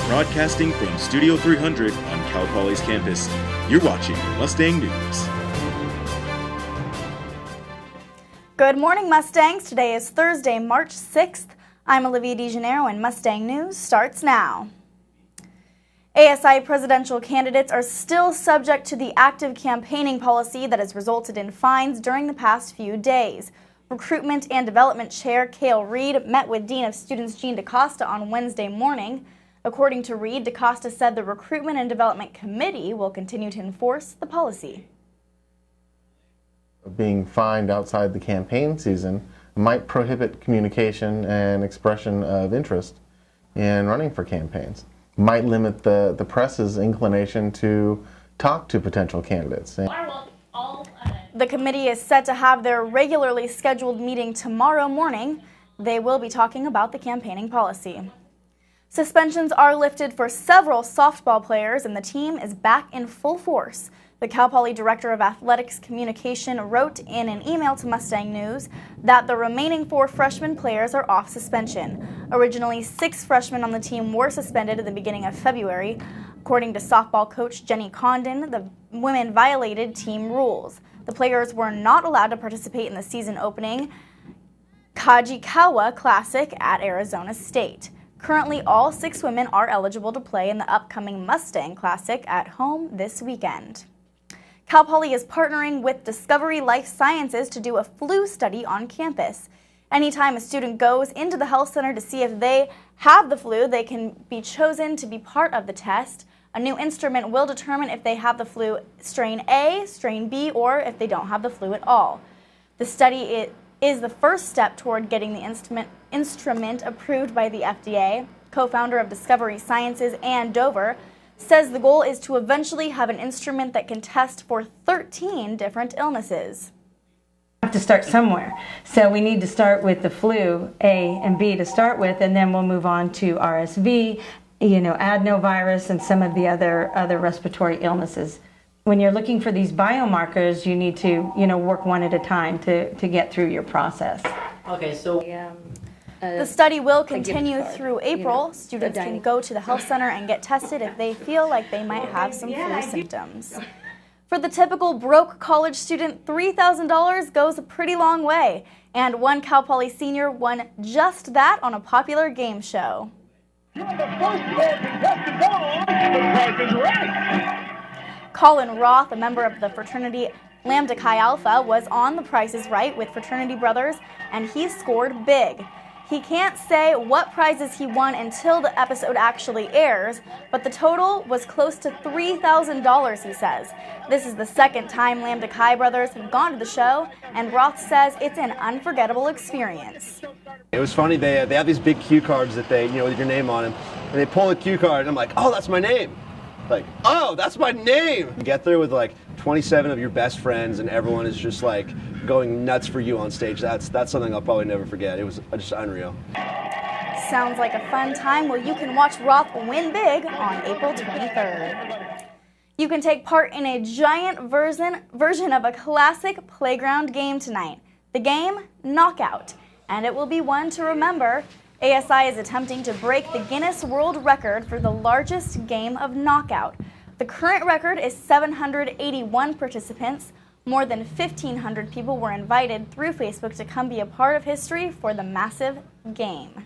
Broadcasting from Studio 300 on Cal Poly's campus, you're watching Mustang News. Good morning, Mustangs. Today is Thursday, March 6th. I'm Olivia DeGennaro, and Mustang News starts now. ASI presidential candidates are still subject to the active campaigning policy that has resulted in fines during the past few days. Recruitment and Development Chair Cale Reed met with Dean of Students Jean DaCosta on Wednesday morning. According to Reed, DaCosta said the Recruitment and Development Committee will continue to enforce the policy. Being fined outside the campaign season might prohibit communication and expression of interest in running for campaigns. Might limit the press's inclination to talk to potential candidates. The committee is set to have their regularly scheduled meeting tomorrow morning. They will be talking about the campaigning policy. Suspensions are lifted for several softball players, and the team is back in full force. The Cal Poly Director of Athletics Communication wrote in an email to Mustang News that the remaining 4 freshman players are off suspension. Originally, 6 freshmen on the team were suspended at the beginning of February. According to softball coach Jenny Condon, the women violated team rules. The players were not allowed to participate in the season-opening Kajikawa Classic at Arizona State. Currently, all 6 women are eligible to play in the upcoming Mustang Classic at home this weekend. Cal Poly is partnering with Discovery Life Sciences to do a flu study on campus. Anytime a student goes into the health center to see if they have the flu, they can be chosen to be part of the test. A new instrument will determine if they have the flu strain A, strain B, or if they don't have the flu at all. The study is the first step toward getting the instrument approved by the FDA. Co-founder of Discovery Sciences, Ann Dover, says the goal is to eventually have an instrument that can test for 13 different illnesses. We have to start somewhere. So we need to start with the flu, A and B to start with, and then we'll move on to RSV, adenovirus, and some of the other respiratory illnesses. When you're looking for these biomarkers, you need to, work one at a time to get through your process. Okay, so the study will continue through April. Students can go to the health center and get tested if they feel like they might have some flu symptoms. For the typical broke college student, $3,000 goes a pretty long way. And one Cal Poly senior won just that on a popular game show. Colin Roth, a member of the fraternity Lambda Chi Alpha, was on The Price is Right with fraternity brothers, and he scored big. He can't say what prizes he won until the episode actually airs, but the total was close to $3,000, he says. This is the second time Lambda Chi brothers have gone to the show, and Roth says it's an unforgettable experience. It was funny, they have these big cue cards that they, with your name on them, and they pull a cue card, and I'm like, oh, that's my name. Like, oh, that's my name! You get there with like 27 of your best friends, and everyone is just like going nuts for you on stage. That's something I'll probably never forget. It was just unreal. Sounds like a fun time. Well, you can watch Roth win big on April 23rd. You can take part in a giant version of a classic playground game tonight. The game, Knockout, and it will be one to remember. ASI is attempting to break the Guinness World Record for the largest game of knockout. The current record is 781 participants. More than 1,500 people were invited through Facebook to come be a part of history for the massive game.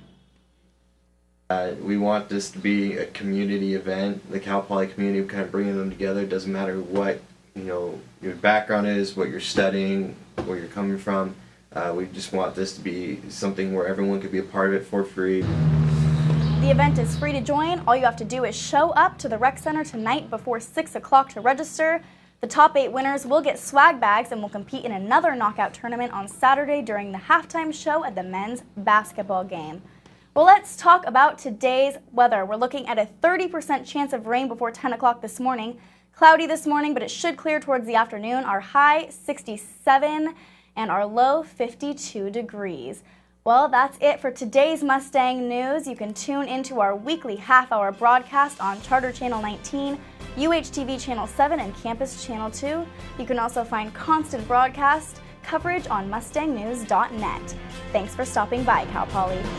We want this to be a community event. The Cal Poly community, kind of bringing them together. It doesn't matter what your background is, what you're studying, where you're coming from. We just want this to be something where everyone could be a part of it for free. The event is free to join. All you have to do is show up to the rec center tonight before 6 o'clock to register. The top 8 winners will get swag bags and will compete in another knockout tournament on Saturday during the halftime show at the men's basketball game. Well, let's talk about today's weather. We're looking at a 30% chance of rain before 10 o'clock this morning. Cloudy this morning, but it should clear towards the afternoon. Our high 67 and our low 52 degrees. Well, that's it for today's Mustang News. You can tune into our weekly half-hour broadcast on Charter Channel 19, UHTV Channel 7, and Campus Channel 2. You can also find constant broadcast coverage on mustangnews.net. Thanks for stopping by, Cal Poly.